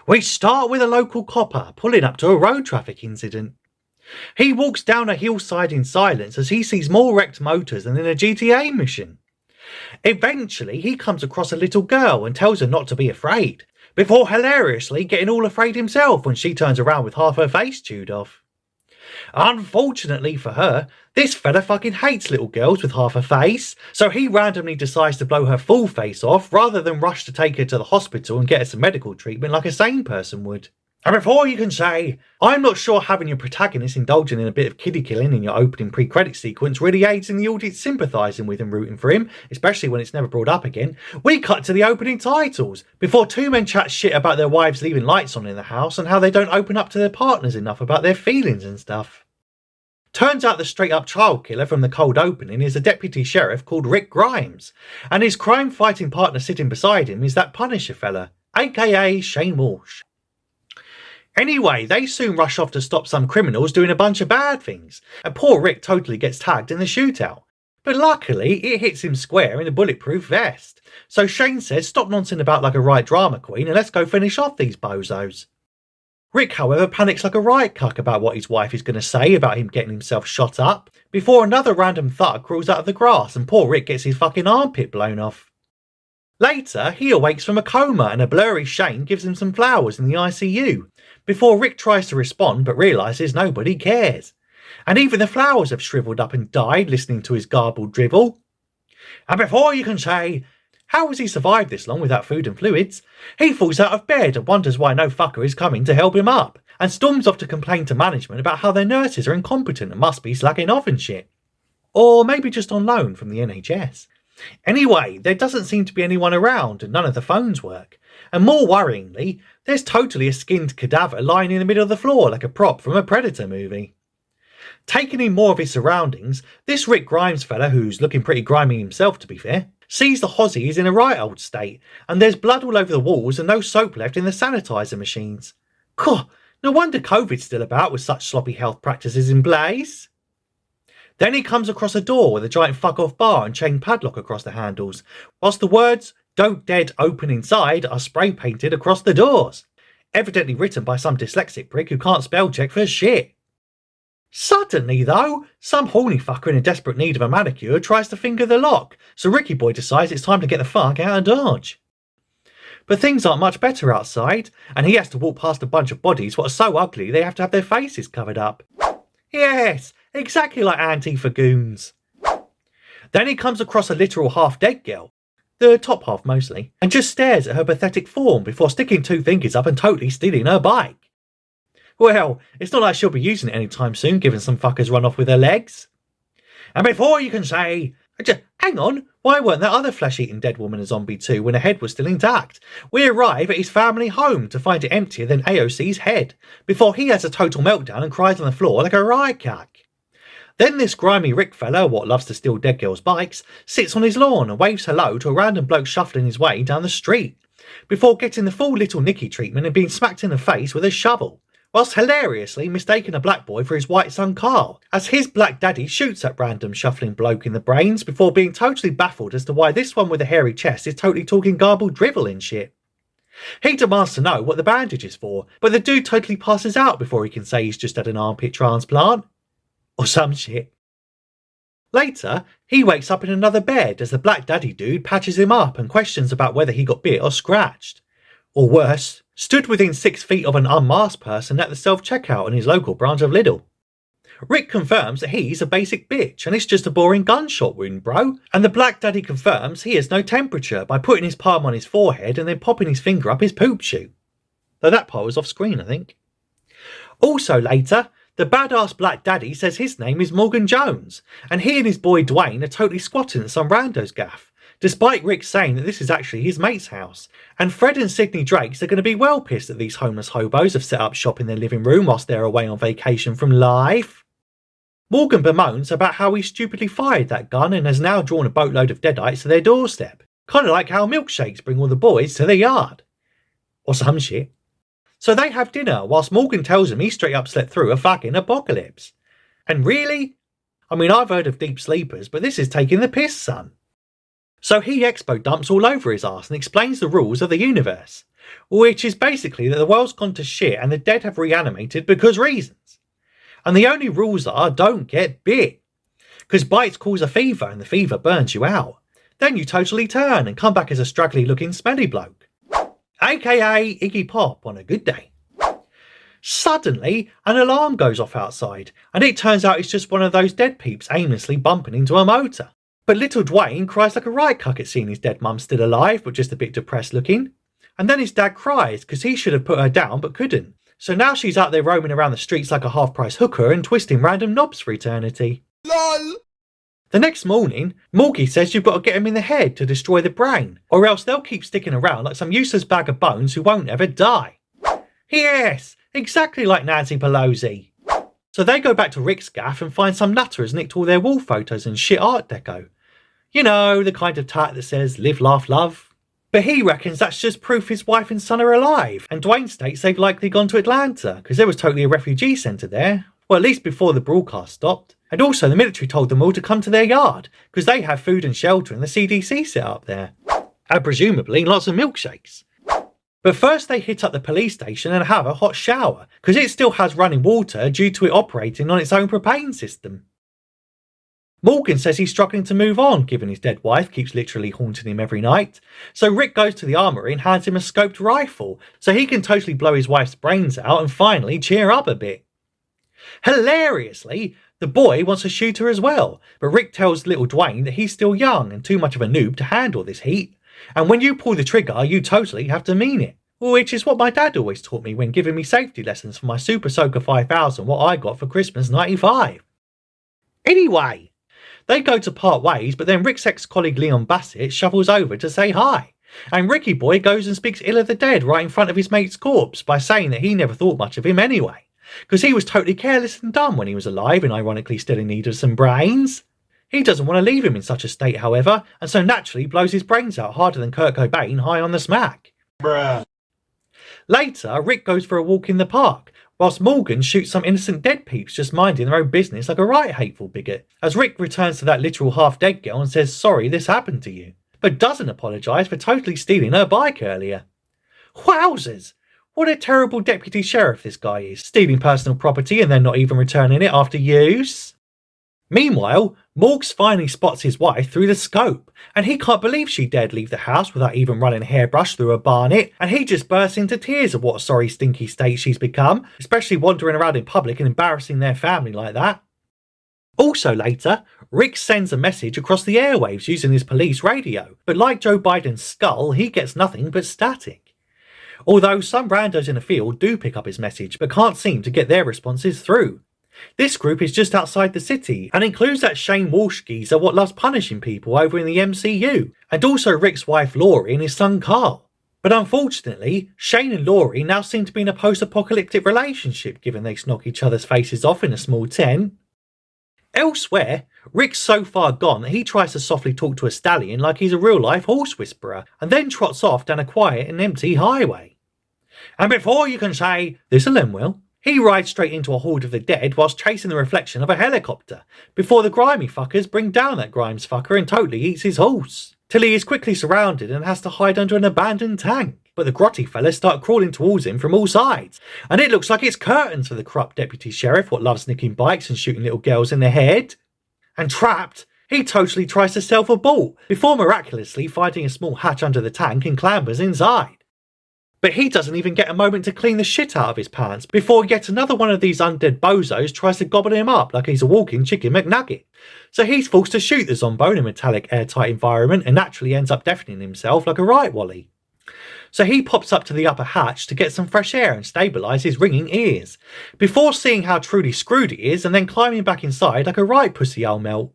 We start with a local copper pulling up to a road traffic incident. He walks down a hillside in silence as he sees more wrecked motors than in a GTA mission. Eventually, he comes across a little girl and tells her not to be afraid, before hilariously getting all afraid himself when she turns around with half her face chewed off. Unfortunately for her, this fella fucking hates little girls with half a face, so he randomly decides to blow her full face off rather than rush to take her to the hospital and get her some medical treatment like a sane person would. And before you can say, I'm not sure having your protagonist indulging in a bit of kiddie killing in your opening pre-credit sequence really aids in the audience sympathising with and rooting for him, especially when it's never brought up again, we cut to the opening titles, before two men chat shit about their wives leaving lights on in the house and how they don't open up to their partners enough about their feelings and stuff. Turns out the straight-up child killer from the cold opening is a deputy sheriff called Rick Grimes, and his crime-fighting partner sitting beside him is that Punisher fella, aka Shane Walsh. Anyway, they soon rush off to stop some criminals doing a bunch of bad things, and poor Rick totally gets tagged in the shootout. But luckily, it hits him square in a bulletproof vest. So Shane says, stop nonsense about like a right drama queen and let's go finish off these bozos. Rick, however, panics like a riot cuck about what his wife is going to say about him getting himself shot up, before another random thug crawls out of the grass and poor Rick gets his fucking armpit blown off. Later, he awakes from a coma and a blurry Shane gives him some flowers in the ICU, before Rick tries to respond but realises nobody cares. And even the flowers have shriveled up and died listening to his garbled drivel. And before you can say, how has he survived this long without food and fluids, he falls out of bed and wonders why no fucker is coming to help him up, and storms off to complain to management about how their nurses are incompetent and must be slacking off and shit. Or maybe just on loan from the NHS. Anyway, there doesn't seem to be anyone around and none of the phones work. And more worryingly, there's totally a skinned cadaver lying in the middle of the floor like a prop from a Predator movie. Taking in more of his surroundings, this Rick Grimes fella, who's looking pretty grimy himself to be fair, sees the Hozzie is in a right old state, and there's blood all over the walls and no soap left in the sanitizer machines. Cool, no wonder COVID's still about with such sloppy health practices in place. Then he comes across a door with a giant fuck-off bar and chain padlock across the handles, whilst the words, "Don't Dead Open Inside" are spray-painted across the doors, evidently written by some dyslexic prick who can't spell check for shit. Suddenly, though, some horny fucker in a desperate need of a manicure tries to finger the lock, so Ricky Boy decides it's time to get the fuck out of Dodge. But things aren't much better outside, and he has to walk past a bunch of bodies what are so ugly they have to have their faces covered up. Yes, exactly like Antifa goons. Then he comes across a literal half-dead girl, the top half mostly, and just stares at her pathetic form before sticking two fingers up and totally stealing her bike. Well, it's not like she'll be using it anytime soon, given some fuckers run off with her legs. And before you can say, hang on, why weren't that other flesh-eating dead woman a zombie too when her head was still intact? We arrive at his family home to find it emptier than AOC's head, before he has a total meltdown and cries on the floor like a riot cack. Then this grimy Rick fella, what loves to steal dead girls' bikes, sits on his lawn and waves hello to a random bloke shuffling his way down the street, before getting the full Little Nicky treatment and being smacked in the face with a shovel, whilst hilariously mistaking a black boy for his white son Carl, as his black daddy shoots at random shuffling bloke in the brains before being totally baffled as to why this one with a hairy chest is totally talking garbled drivel and shit. He demands to know what the bandage is for, but the dude totally passes out before he can say he's just had an armpit transplant. Or some shit. Later, he wakes up in another bed as the black daddy dude patches him up and questions about whether he got bit or scratched. Or worse, stood within 6 feet of an unmasked person at the self-checkout in his local branch of Lidl. Rick confirms that he's a basic bitch and it's just a boring gunshot wound, bro. And the black daddy confirms he has no temperature by putting his palm on his forehead and then popping his finger up his poop chute. Though that part was off screen, I think. Also later, the badass black daddy says his name is Morgan Jones, and he and his boy Dwayne are totally squatting at some rando's gaff, despite Rick saying that this is actually his mate's house, and Fred and Sydney Drakes are going to be well pissed that these homeless hobos have set up shop in their living room whilst they're away on vacation from life. Morgan bemoans about how he stupidly fired that gun and has now drawn a boatload of deadites to their doorstep, kind of like how milkshakes bring all the boys to their yard. Or some shit. So they have dinner whilst Morgan tells him he straight up slept through a fucking apocalypse. And really? I mean, I've heard of deep sleepers, but this is taking the piss, son. So he expo dumps all over his arse and explains the rules of the universe. which is basically that the world's gone to shit and the dead have reanimated because reasons. And the only rules are don't get bit, because bites cause a fever and the fever burns you out. Then you totally turn and come back as a straggly looking smelly bloke, aka Iggy Pop on a good day. Suddenly, an alarm goes off outside, and it turns out it's just one of those dead peeps aimlessly bumping into a motor. But little Dwayne cries like a right cuck at seeing his dead mum still alive, but just a bit depressed looking. And then his dad cries, because he should have put her down, but couldn't. So now she's out there roaming around the streets like a half-price hooker and twisting random knobs for eternity. LOL! The next morning, Morgie says you've got to get him in the head to destroy the brain, or else they'll keep sticking around like some useless bag of bones who won't ever die. Yes! Exactly like Nancy Pelosi. So they go back to Rick's gaff and find some nutter has nicked all their wall photos and shit art deco. You know, the kind of tat that says live, laugh, love. But he reckons that's just proof his wife and son are alive, and Dwayne states they've likely gone to Atlanta, because there was totally a refugee centre there. Well, at least before the broadcast stopped. And also the military told them all to come to their yard, because they have food and shelter and the CDC set up there. And presumably lots of milkshakes. But first they hit up the police station and have a hot shower, because it still has running water due to it operating on its own propane system. Morgan says he's struggling to move on, given his dead wife keeps literally haunting him every night. So Rick goes to the armoury and hands him a scoped rifle, so he can totally blow his wife's brains out and finally cheer up a bit. Hilariously, the boy wants to shoot her as well, but Rick tells little Dwayne that he's still young and too much of a noob to handle this heat. And when you pull the trigger, you totally have to mean it. Which is what my dad always taught me when giving me safety lessons for my Super Soaker 5000, what I got for Christmas '95. Anyway, they go to part ways, but then Rick's ex-colleague Leon Bassett shuffles over to say hi. And Ricky Boy goes and speaks ill of the dead right in front of his mate's corpse by saying that he never thought much of him anyway, because he was totally careless and dumb when he was alive and ironically still in need of some brains. He doesn't want to leave him in such a state, however, and so naturally blows his brains out harder than Kurt Cobain high on the smack. Bruh. Later, Rick goes for a walk in the park, whilst Morgan shoots some innocent dead peeps just minding their own business like a right hateful bigot, as Rick returns to that literal half-dead girl and says sorry this happened to you, but doesn't apologise for totally stealing her bike earlier. Wowzers! What a terrible deputy sheriff this guy is, stealing personal property and then not even returning it after use. Meanwhile, Morgs finally spots his wife through the scope, and he can't believe she dared leave the house without even running a hairbrush through a barnet, and he just bursts into tears of what a sorry stinky state she's become, especially wandering around in public and embarrassing their family like that. Also later, Rick sends a message across the airwaves using his police radio, but like Joe Biden's skull, he gets nothing but static. Although some randos in the field do pick up his message, but can't seem to get their responses through. This group is just outside the city, and includes that Shane Walsh geezer what loves punishing people over in the MCU, and also Rick's wife Laurie and his son Carl. But unfortunately, Shane and Laurie now seem to be in a post-apocalyptic relationship, given they snog each other's faces off in a small tent. Elsewhere, Rick's so far gone that he tries to softly talk to a stallion like he's a real-life horse whisperer, and then trots off down a quiet and empty highway. And before you can say, this'll end well, he rides straight into a horde of the dead whilst chasing the reflection of a helicopter, before the grimy fuckers bring down that Grimes fucker and totally eats his horse, till he is quickly surrounded and has to hide under an abandoned tank. But the grotty fellas start crawling towards him from all sides, and it looks like it's curtains for the corrupt deputy sheriff what loves nicking bikes and shooting little girls in the head. And trapped, he totally tries to self-abort, before miraculously finding a small hatch under the tank and clambers inside. But he doesn't even get a moment to clean the shit out of his pants before yet another one of these undead bozos tries to gobble him up like he's a walking chicken McNugget. So he's forced to shoot the Zombo in a metallic airtight environment and naturally ends up deafening himself like a right wally. So he pops up to the upper hatch to get some fresh air and stabilise his ringing ears, before seeing how truly screwed he is and then climbing back inside like a right pussy old melt.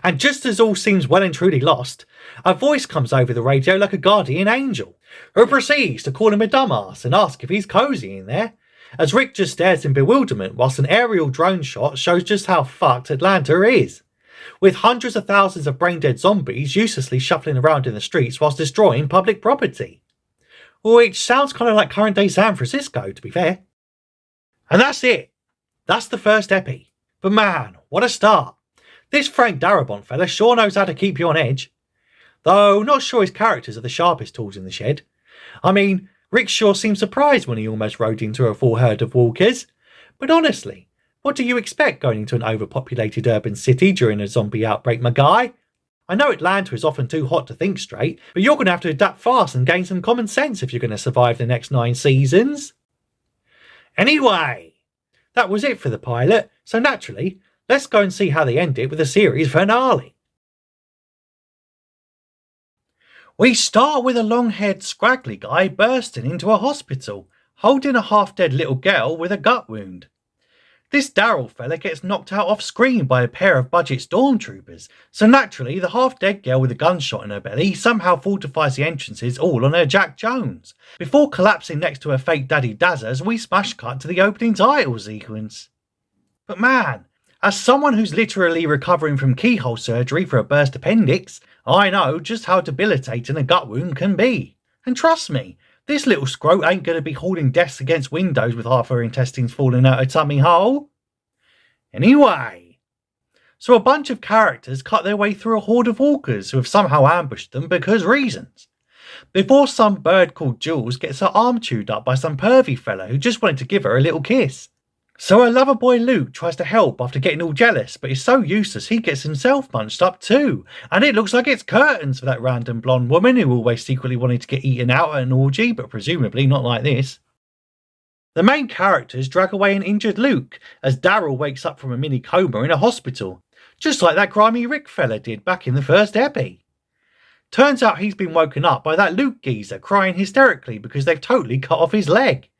And just as all seems well and truly lost, a voice comes over the radio like a guardian angel, who proceeds to call him a dumbass and ask if he's cosy in there, as Rick just stares in bewilderment whilst an aerial drone shot shows just how fucked Atlanta is, with hundreds of thousands of brain-dead zombies uselessly shuffling around in the streets whilst destroying public property. Which sounds kind of like current-day San Francisco, to be fair. And that's it. That's the first epi. But man, what a start. This Frank Darabont fella sure knows how to keep you on edge. Though not sure his characters are the sharpest tools in the shed. I mean, Rick sure seemed surprised when he almost rode into a full herd of walkers. But honestly, what do you expect going into an overpopulated urban city during a zombie outbreak, my guy? I know Atlanta is often too hot to think straight, but you're going to have to adapt fast and gain some common sense if you're going to survive the next 9 seasons. Anyway, that was it for the pilot, so naturally, let's go and see how they end it with the series finale. We start with a long-haired scraggly guy bursting into a hospital, holding a half-dead little girl with a gut wound. This Daryl fella gets knocked out off screen by a pair of budget stormtroopers, so naturally the half-dead girl with a gunshot in her belly somehow fortifies the entrances all on her Jack Jones, before collapsing next to her fake daddy Dazza as we smash cut to the opening title sequence. But man, as someone who's literally recovering from keyhole surgery for a burst appendix, I know just how debilitating a gut wound can be. And trust me, this little scrote ain't going to be hauling desks against windows with half her intestines falling out her tummy hole. Anyway, so a bunch of characters cut their way through a horde of walkers who have somehow ambushed them because reasons. Before some bird called Jules gets her arm chewed up by some pervy fella who just wanted to give her a little kiss. So her lover boy Luke tries to help after getting all jealous, but is so useless he gets himself punched up too. And it looks like it's curtains for that random blonde woman who always secretly wanted to get eaten out at an orgy, but presumably not like this. The main characters drag away an injured Luke, as Daryl wakes up from a mini coma in a hospital, just like that grimy Rick fella did back in the first epi. Turns out he's been woken up by that Luke geezer crying hysterically because they've totally cut off his leg.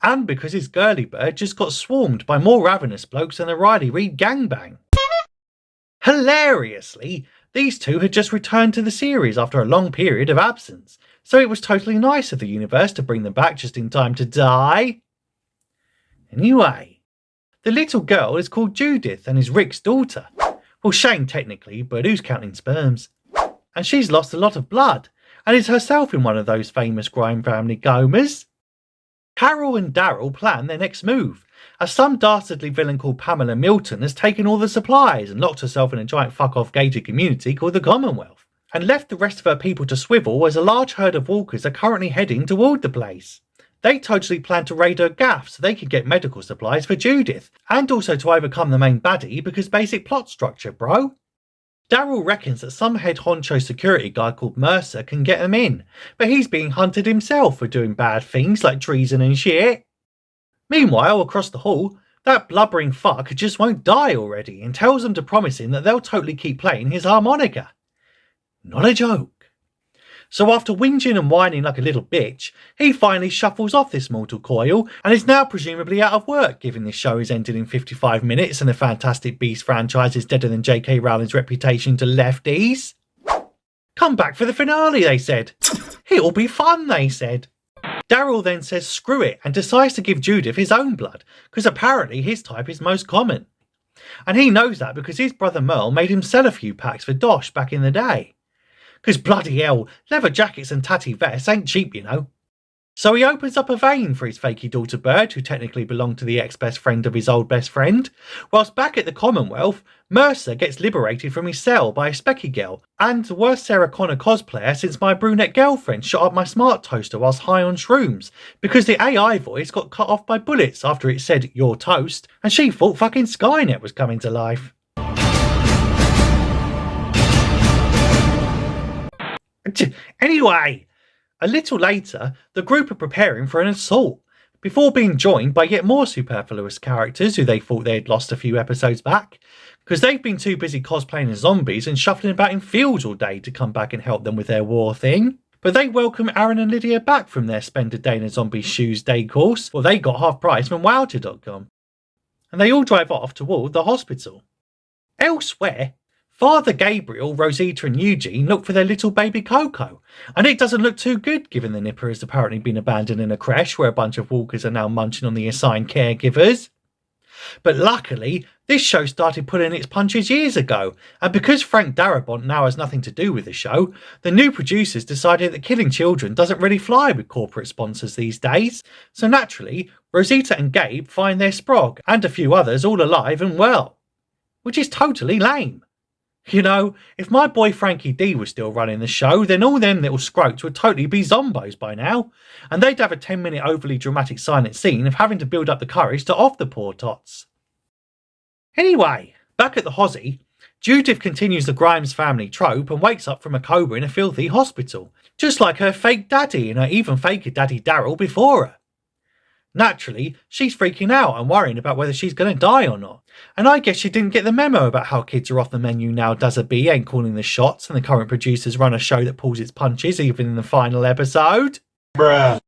And because his girly bird just got swarmed by more ravenous blokes than a Riley Reid gangbang. Hilariously, these two had just returned to the series after a long period of absence, so it was totally nice of the universe to bring them back just in time to die. Anyway, the little girl is called Judith and is Rick's daughter. Well, Shane technically, but who's counting sperms? And she's lost a lot of blood, and is herself in one of those famous crime family comas. Carol and Daryl plan their next move, as some dastardly villain called Pamela Milton has taken all the supplies and locked herself in a giant fuck-off gated community called the Commonwealth, and left the rest of her people to swivel as a large herd of walkers are currently heading toward the place. They totally plan to raid her gaff so they can get medical supplies for Judith, and also to overcome the main baddie because basic plot structure, bro. Daryl reckons that some head honcho security guy called Mercer can get them in, but he's being hunted himself for doing bad things like treason and shit. Meanwhile, across the hall, that blubbering fuck just won't die already and tells them to promise him that they'll totally keep playing his harmonica. Not a joke. So after whinging and whining like a little bitch, he finally shuffles off this mortal coil and is now presumably out of work, given this show is ended in 55 minutes and the Fantastic Beasts franchise is deader than J.K. Rowling's reputation to lefties. Come back for the finale, they said. It'll be fun, they said. Daryl then says screw it and decides to give Judith his own blood, because apparently his type is most common. And he knows that because his brother Merle made him sell a few packs for Dosh back in the day. Because bloody hell, leather jackets and tatty vests ain't cheap, you know. So he opens up a vein for his fakey daughter Bird, who technically belonged to the ex-best friend of his old best friend. Whilst back at the Commonwealth, Mercer gets liberated from his cell by a specky girl, and the worst Sarah Connor cosplayer since my brunette girlfriend shot up my smart toaster whilst high on shrooms, because the AI voice got cut off by bullets after it said, "You're toast," and she thought fucking Skynet was coming to life. Anyway, a little later, the group are preparing for an assault, before being joined by yet more superfluous characters who they thought they had lost a few episodes back, because they've been too busy cosplaying as zombies and shuffling about in fields all day to come back and help them with their war thing. But they welcome Aaron and Lydia back from their spend a day in a zombie shoes day course, well, they got half price from wowter.com. And they all drive off toward the hospital. Elsewhere, Father Gabriel, Rosita and Eugene look for their little baby Coco, and it doesn't look too good given the nipper has apparently been abandoned in a creche where a bunch of walkers are now munching on the assigned caregivers. But luckily, this show started pulling its punches years ago, and because Frank Darabont now has nothing to do with the show, the new producers decided that killing children doesn't really fly with corporate sponsors these days, so naturally, Rosita and Gabe find their Sprog, and a few others all alive and well. Which is totally lame. You know, if my boy Frankie D was still running the show, then all them little scroats would totally be zombos by now, and they'd have a 10-minute overly dramatic silent scene of having to build up the courage to off the poor tots. Anyway, back at the Hozzy, Judith continues the Grimes family trope and wakes up from a coma in a filthy hospital, just like her fake daddy and her even faker daddy Daryl before her. Naturally, she's freaking out and worrying about whether she's going to die or not. And I guess she didn't get the memo about how kids are off the menu now. Does a B ain't calling the shots, and the current producers run a show that pulls its punches even in the final episode. Bruh.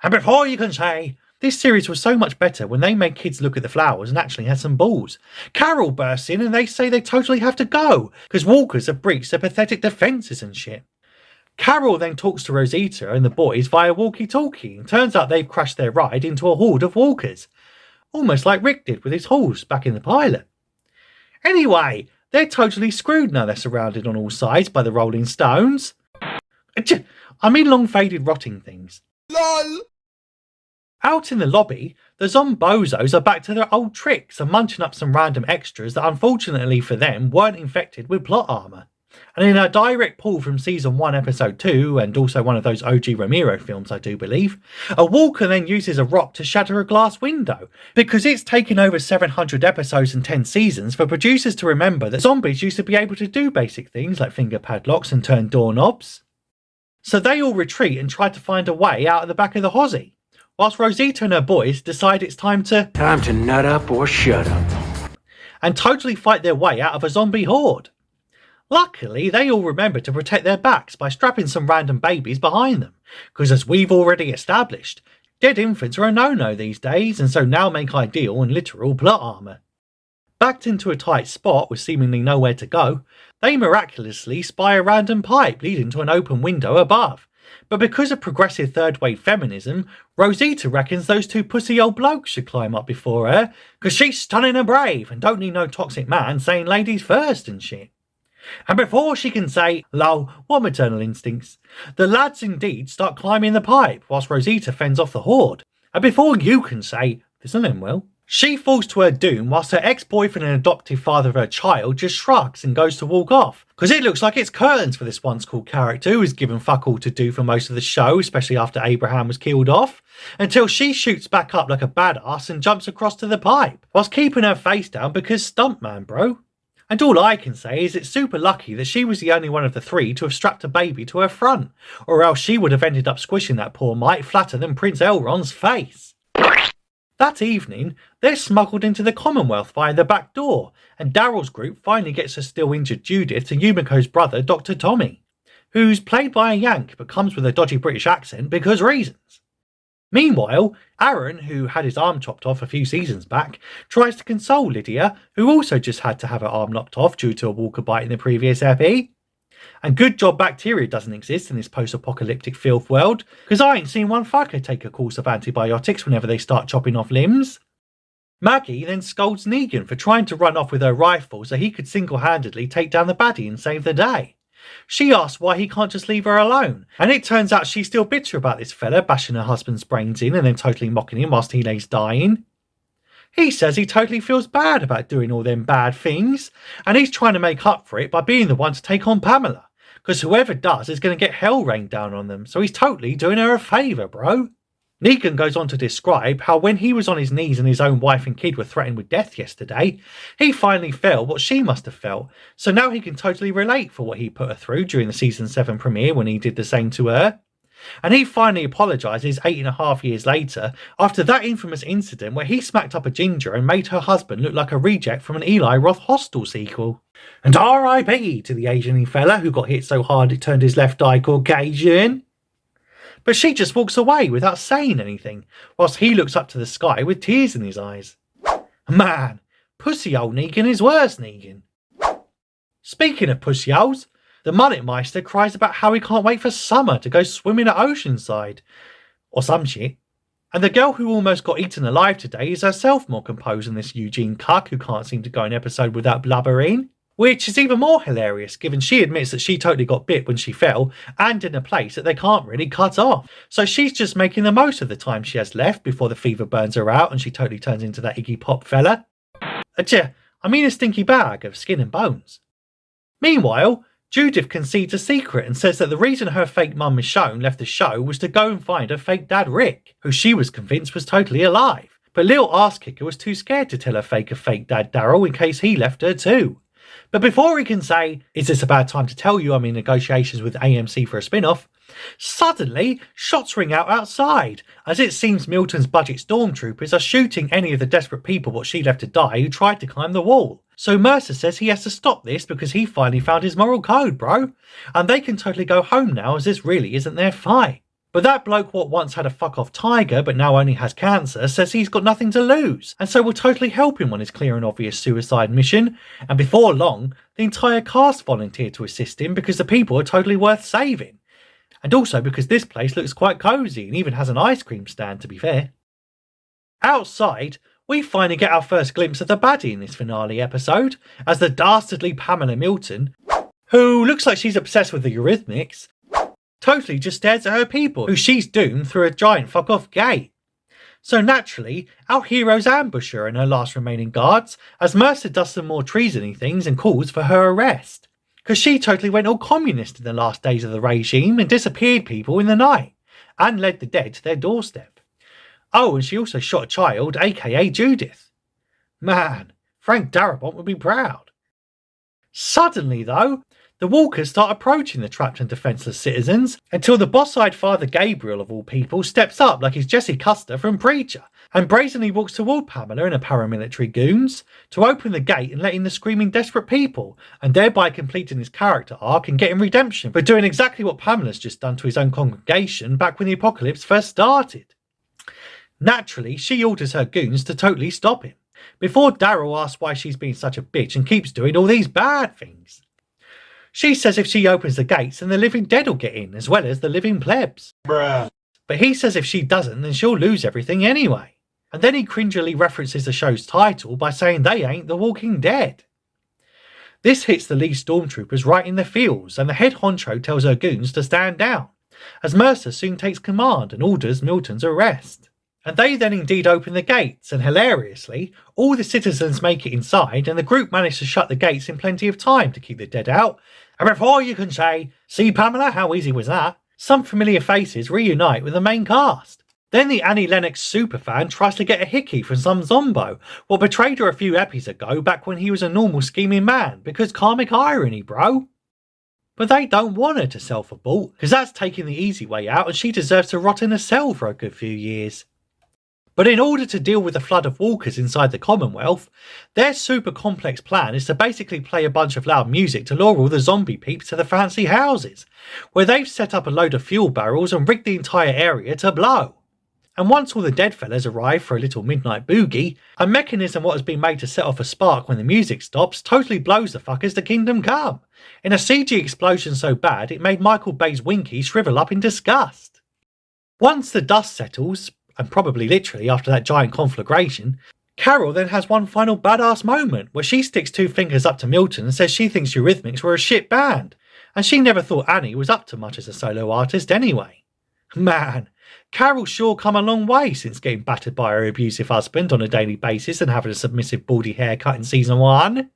And before you can say, this series was so much better when they made kids look at the flowers and actually had some balls. Carol bursts in and they say they totally have to go, because walkers have breached their pathetic defences and shit. Carol then talks to Rosita and the boys via walkie-talkie, and turns out they've crashed their ride into a horde of walkers. Almost like Rick did with his horse back in the pilot. Anyway, they're totally screwed now they're surrounded on all sides by the Rolling Stones. I mean long faded rotting things. LOL! Out in the lobby, the Zombozos are back to their old tricks and munching up some random extras that unfortunately for them weren't infected with plot armour. And in a direct pull from Season 1 Episode 2, and also one of those OG Ramiro films I do believe, a walker then uses a rock to shatter a glass window, because it's taken over 700 episodes and 10 seasons for producers to remember that zombies used to be able to do basic things like finger padlocks and turn doorknobs. So they all retreat and try to find a way out of the back of the Hozzy, whilst Rosita and her boys decide it's time to nut up or shut up, and totally fight their way out of a zombie horde. Luckily, they all remember to protect their backs by strapping some random babies behind them, because as we've already established, dead infants are a no-no these days, and so now make ideal and literal plot armour. Backed into a tight spot with seemingly nowhere to go, they miraculously spy a random pipe leading to an open window above. But because of progressive third-wave feminism, Rosita reckons those two pussy old blokes should climb up before her, because she's stunning and brave and don't need no toxic man saying ladies first and shit. And before she can say, lol, what maternal instincts, the lads indeed start climbing the pipe whilst Rosita fends off the horde. And before you can say, this'll end well, she falls to her doom whilst her ex-boyfriend and adoptive father of her child just shrugs and goes to walk off. Because it looks like it's curtains for this once cool character who is given fuck all to do for most of the show, especially after Abraham was killed off, until she shoots back up like a badass and jumps across to the pipe, whilst keeping her face down because stuntman bro. And all I can say is it's super lucky that she was the only one of the three to have strapped a baby to her front, or else she would have ended up squishing that poor mite flatter than Prince Elrond's face. That evening, they're smuggled into the Commonwealth via the back door, and Daryl's group finally gets a still injured Judith to Yumiko's brother, Dr. Tommy, who's played by a Yank but comes with a dodgy British accent because reasons. Meanwhile, Aaron, who had his arm chopped off a few seasons back, tries to console Lydia, who also just had to have her arm knocked off due to a walker bite in the previous epi. And good job bacteria doesn't exist in this post-apocalyptic filth world, because I ain't seen one fucker take a course of antibiotics whenever they start chopping off limbs. Maggie then scolds Negan for trying to run off with her rifle so he could single-handedly take down the baddie and save the day. She asks why he can't just leave her alone, and it turns out she's still bitter about this fella bashing her husband's brains in and then totally mocking him whilst he lays dying. He says he totally feels bad about doing all them bad things, and he's trying to make up for it by being the one to take on Pamela, because whoever does is going to get hell rained down on them, so he's totally doing her a favour, bro. Negan goes on to describe how when he was on his knees and his own wife and kid were threatened with death yesterday, he finally felt what she must have felt, so now he can totally relate for what he put her through during the Season 7 premiere when he did the same to her. And he finally apologises 8.5 years later after that infamous incident where he smacked up a ginger and made her husband look like a reject from an Eli Roth Hostel sequel. And R.I.P. to the Asian fella who got hit so hard it turned his left eye Caucasian. But she just walks away without saying anything, whilst he looks up to the sky with tears in his eyes. Man, pussy old Negan is worse Negan. Speaking of pussy holes, the Mullet Meister cries about how he can't wait for summer to go swimming at Oceanside. Or some shit. And the girl who almost got eaten alive today is herself more composed than this Eugene cuck who can't seem to go an episode without blubbering. Which is even more hilarious given she admits that she totally got bit when she fell and in a place that they can't really cut off. So she's just making the most of the time she has left before the fever burns her out and she totally turns into that Iggy Pop fella. I mean a stinky bag of skin and bones. Meanwhile, Judith concedes a secret and says that the reason her fake mum Michonne left the show was to go and find her fake dad Rick, who she was convinced was totally alive. But little arsekicker was too scared to tell her fake dad Daryl in case he left her too. But before he can say, "Is this a bad time to tell you I'm in negotiations with AMC for a spin-off?" suddenly shots ring out outside, as it seems Milton's budget stormtroopers are shooting any of the desperate people what she left to die who tried to climb the wall. So Mercer says he has to stop this because he finally found his moral code, bro. And they can totally go home now as this really isn't their fight. But that bloke what once had a fuck-off tiger but now only has cancer says he's got nothing to lose, and so will totally help him on his clear and obvious suicide mission, and before long, the entire cast volunteered to assist him because the people are totally worth saving. And also because this place looks quite cosy and even has an ice cream stand, to be fair. Outside, we finally get our first glimpse of the baddie in this finale episode, as the dastardly Pamela Milton, who looks like she's obsessed with the Eurythmics, totally just stares at her people, who she's doomed through a giant fuck-off gate. So naturally, our heroes ambush her and her last remaining guards, as Mercer does some more treasony things and calls for her arrest. Because she totally went all communist in the last days of the regime and disappeared people in the night, and led the dead to their doorstep. Oh, and she also shot a child, aka Judith. Man, Frank Darabont would be proud. Suddenly though, the walkers start approaching the trapped and defenceless citizens until the boss-eyed Father Gabriel of all people steps up like he's Jesse Custer from Preacher and brazenly walks toward Pamela and her paramilitary goons to open the gate and let in the screaming desperate people, and thereby completing his character arc and getting redemption for doing exactly what Pamela's just done to his own congregation back when the apocalypse first started. Naturally, she orders her goons to totally stop him, before Daryl asks why she's being such a bitch and keeps doing all these bad things. She says if she opens the gates then the living dead will get in, as well as the living plebs. Bruh. But he says if she doesn't then she'll lose everything anyway. And then he cringily references the show's title by saying they ain't the Walking Dead. This hits the lead stormtroopers right in the feels, and the head honcho tells her goons to stand down, as Mercer soon takes command and orders Milton's arrest. And they then indeed open the gates, and hilariously, all the citizens make it inside, and the group manage to shut the gates in plenty of time to keep the dead out. And before you can say, "See Pamela, how easy was that?" some familiar faces reunite with the main cast. Then the Annie Lennox superfan tries to get a hickey from some zombo, what betrayed her a few epis ago back when he was a normal scheming man, because karmic irony, bro. But they don't want her to self-abort, because that's taking the easy way out and she deserves to rot in a cell for a good few years. But in order to deal with the flood of walkers inside the Commonwealth, their super complex plan is to basically play a bunch of loud music to lure all the zombie peeps to the fancy houses, where they've set up a load of fuel barrels and rigged the entire area to blow. And once all the dead fellas arrive for a little midnight boogie, a mechanism what has been made to set off a spark when the music stops totally blows the fuckers to kingdom come, in a CG explosion so bad it made Michael Bay's Winky shrivel up in disgust. Once the dust settles, and probably literally after that giant conflagration, Carol then has one final badass moment where she sticks two fingers up to Milton and says she thinks Eurythmics were a shit band, and she never thought Annie was up to much as a solo artist anyway. Man, Carol's sure come a long way since getting battered by her abusive husband on a daily basis and having a submissive baldy haircut in season 1.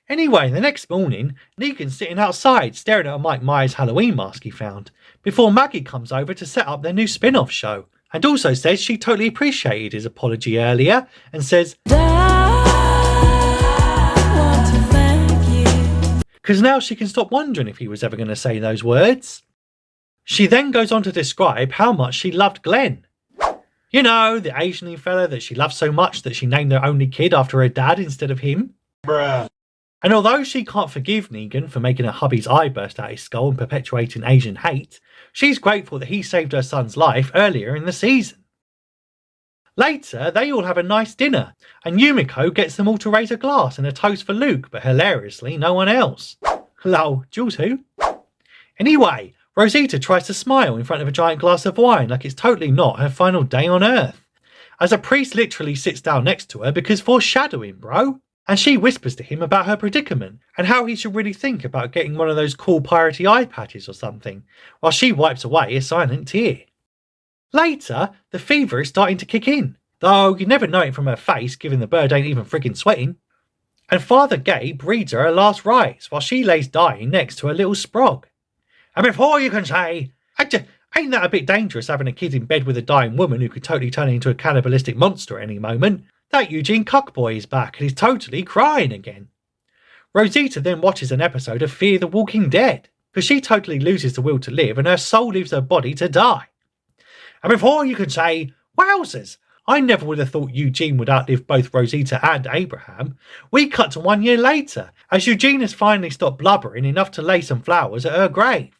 Anyway, the next morning, Negan's sitting outside staring at a Mike Myers Halloween mask he found, before Maggie comes over to set up their new spin-off show, and also says she totally appreciated his apology earlier, and says, because now she can stop wondering if he was ever going to say those words. She then goes on to describe how much she loved Glenn. You know, the Asian fella that she loved so much that she named her only kid after her dad instead of him. Bruh. And although she can't forgive Negan for making her hubby's eye burst out his skull and perpetuating Asian hate, she's grateful that he saved her son's life earlier in the season. Later, they all have a nice dinner, and Yumiko gets them all to raise a glass and a toast for Luke, but hilariously no one else. Lol, Jules who? Anyway, Rosita tries to smile in front of a giant glass of wine like it's totally not her final day on Earth, as a priest literally sits down next to her because foreshadowing, bro. And she whispers to him about her predicament and how he should really think about getting one of those cool piratey eye patches or something, while she wipes away a silent tear. Later, the fever is starting to kick in, though you never know it from her face given the bird ain't even friggin' sweating. And Father Gabe reads her last rites while she lays dying next to her little sprog. And before you can say, ain't that a bit dangerous having a kid in bed with a dying woman who could totally turn into a cannibalistic monster at any moment? That Eugene cuckboy is back and is totally crying again. Rosita then watches an episode of Fear the Walking Dead, because she totally loses the will to live and her soul leaves her body to die. And before you can say, wowzers, I never would have thought Eugene would outlive both Rosita and Abraham, we cut to 1 year later, as Eugene has finally stopped blubbering enough to lay some flowers at her grave.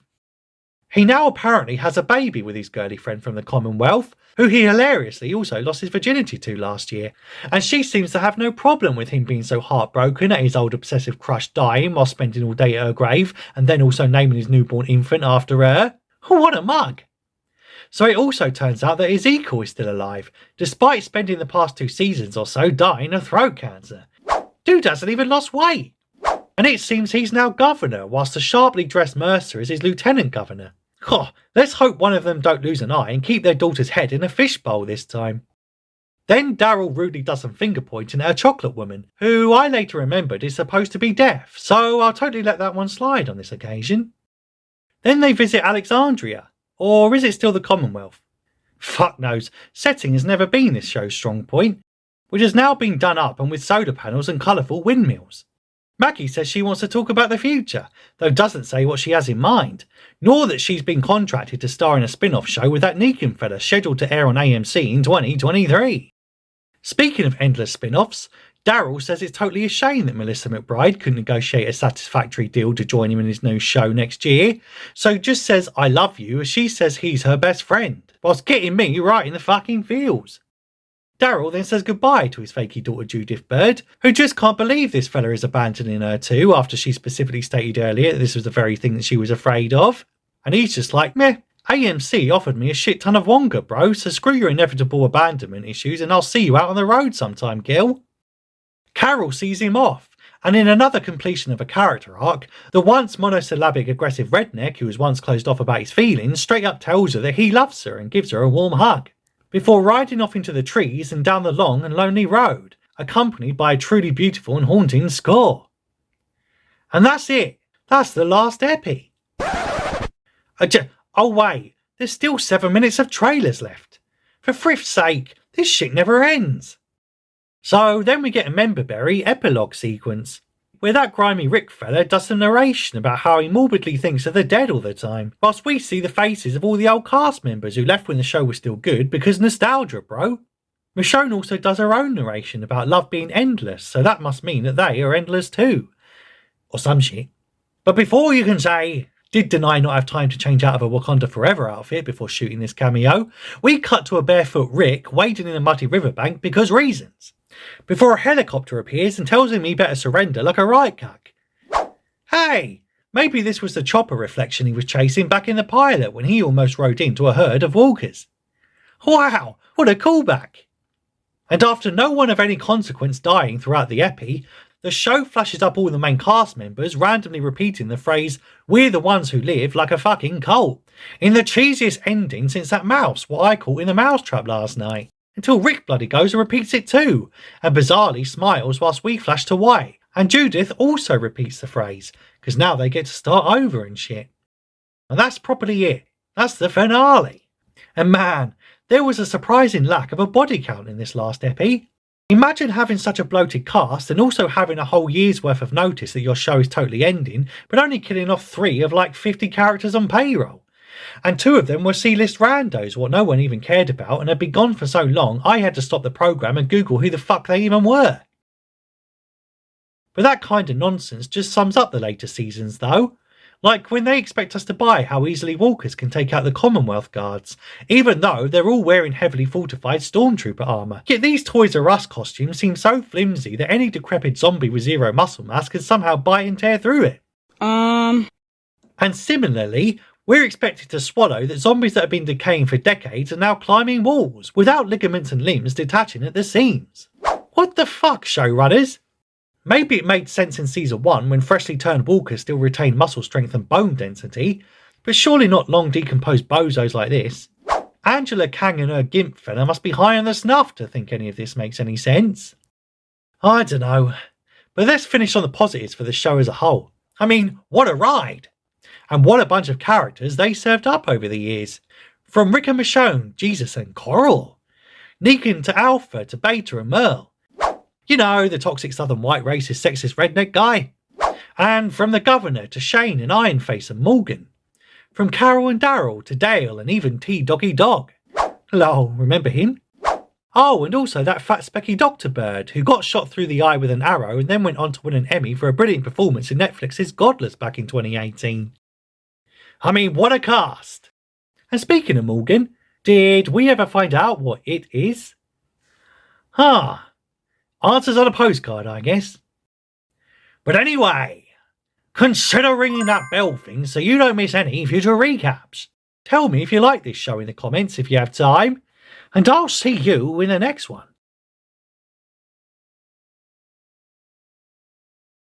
He now apparently has a baby with his girly friend from the Commonwealth, who he hilariously also lost his virginity to last year, and she seems to have no problem with him being so heartbroken at his old obsessive crush dying while spending all day at her grave, and then also naming his newborn infant after her. What a mug! So it also turns out that Ezekiel is still alive, despite spending the past 2 seasons or so dying of throat cancer. Dude hasn't even lost weight! And it seems he's now governor, whilst the sharply dressed Mercer is his lieutenant governor. Let's hope one of them don't lose an eye and keep their daughter's head in a fishbowl this time. Then Daryl rudely does some finger pointing at a chocolate woman, who I later remembered is supposed to be deaf, so I'll totally let that one slide on this occasion. Then they visit Alexandria, or is it still the Commonwealth? Fuck knows, setting has never been this show's strong point, which has now been done up and with solar panels and colourful windmills. Maggie says she wants to talk about the future, though doesn't say what she has in mind, nor that she's been contracted to star in a spin-off show with that Negan fella scheduled to air on AMC in 2023. Speaking of endless spin-offs, Daryl says it's totally a shame that Melissa McBride couldn't negotiate a satisfactory deal to join him in his new show next year, so just says I love you as she says he's her best friend, whilst getting me right in the fucking feels. Daryl then says goodbye to his fakey daughter Judith Bird, who just can't believe this fella is abandoning her too, after she specifically stated earlier that this was the very thing that she was afraid of. And he's just like, meh, AMC offered me a shit ton of Wonga, bro, so screw your inevitable abandonment issues and I'll see you out on the road sometime, Gil. Carol sees him off, and in another completion of a character arc, the once monosyllabic aggressive redneck who was once closed off about his feelings straight up tells her that he loves her and gives her a warm hug, before riding off into the trees and down the long and lonely road, accompanied by a truly beautiful and haunting score. And that's it. That's the last epi. Oh wait, there's still 7 minutes of trailers left. For thrift's sake, this shit never ends. So then we get a Memberberry epilogue sequence, where that grimy Rick fella does some narration about how he morbidly thinks of the dead all the time, whilst we see the faces of all the old cast members who left when the show was still good because nostalgia, bro. Michonne also does her own narration about love being endless, so that must mean that they are endless too. Or some shit. But before you can say, did Denai not have time to change out of a Wakanda Forever outfit before shooting this cameo, we cut to a barefoot Rick wading in a muddy riverbank because reasons, before a helicopter appears and tells him he better surrender like a right cuck. Hey, maybe this was the chopper reflection he was chasing back in the pilot when he almost rode into a herd of walkers. Wow, what a callback! And after no one of any consequence dying throughout the epi, the show flashes up all the main cast members randomly repeating the phrase, "We're the ones who live," like a fucking cult, in the cheesiest ending since that mouse, what I caught in the mousetrap last night. Until Rick bloody goes and repeats it too, and bizarrely smiles whilst we flash to white, and Judith also repeats the phrase, because now they get to start over and shit. And that's properly it. That's the finale. And man, there was a surprising lack of a body count in this last epi. Imagine having such a bloated cast and also having a whole year's worth of notice that your show is totally ending, but only killing off 3 of like 50 characters on payroll. And 2 of them were C-list randos, what no one even cared about, and had been gone for so long I had to stop the programme and Google who the fuck they even were. But that kind of nonsense just sums up the later seasons though. Like when they expect us to buy how easily walkers can take out the Commonwealth guards, even though they're all wearing heavily fortified stormtrooper armour. Yet these Toys R Us costumes seem so flimsy that any decrepit zombie with 0 muscle mass can somehow bite and tear through it. And similarly, we're expected to swallow that zombies that have been decaying for decades are now climbing walls, without ligaments and limbs detaching at the seams. What the fuck, showrunners? Maybe it made sense in season 1 when freshly turned walkers still retained muscle strength and bone density, but surely not long decomposed bozos like this. Angela Kang and her gimp fella must be high on the snuff to think any of this makes any sense. I dunno. But let's finish on the positives for the show as a whole. I mean, what a ride! And what a bunch of characters they served up over the years. From Rick and Michonne, Jesus and Coral. Negan to Alpha to Beta and Merle. You know, the toxic southern white racist sexist redneck guy. And from the Governor to Shane and Ironface and Morgan. From Carol and Daryl to Dale and even T-Doggy Dog. Lol, remember him? Oh, and also that fat specky Dr. Bird who got shot through the eye with an arrow and then went on to win an Emmy for a brilliant performance in Netflix's Godless back in 2018. I mean, what a cast! And speaking of Morgan, did we ever find out what it is? Answers on a postcard, I guess. But anyway, consider ringing that bell thing so you don't miss any future recaps. Tell me if you like this show in the comments if you have time, and I'll see you in the next one.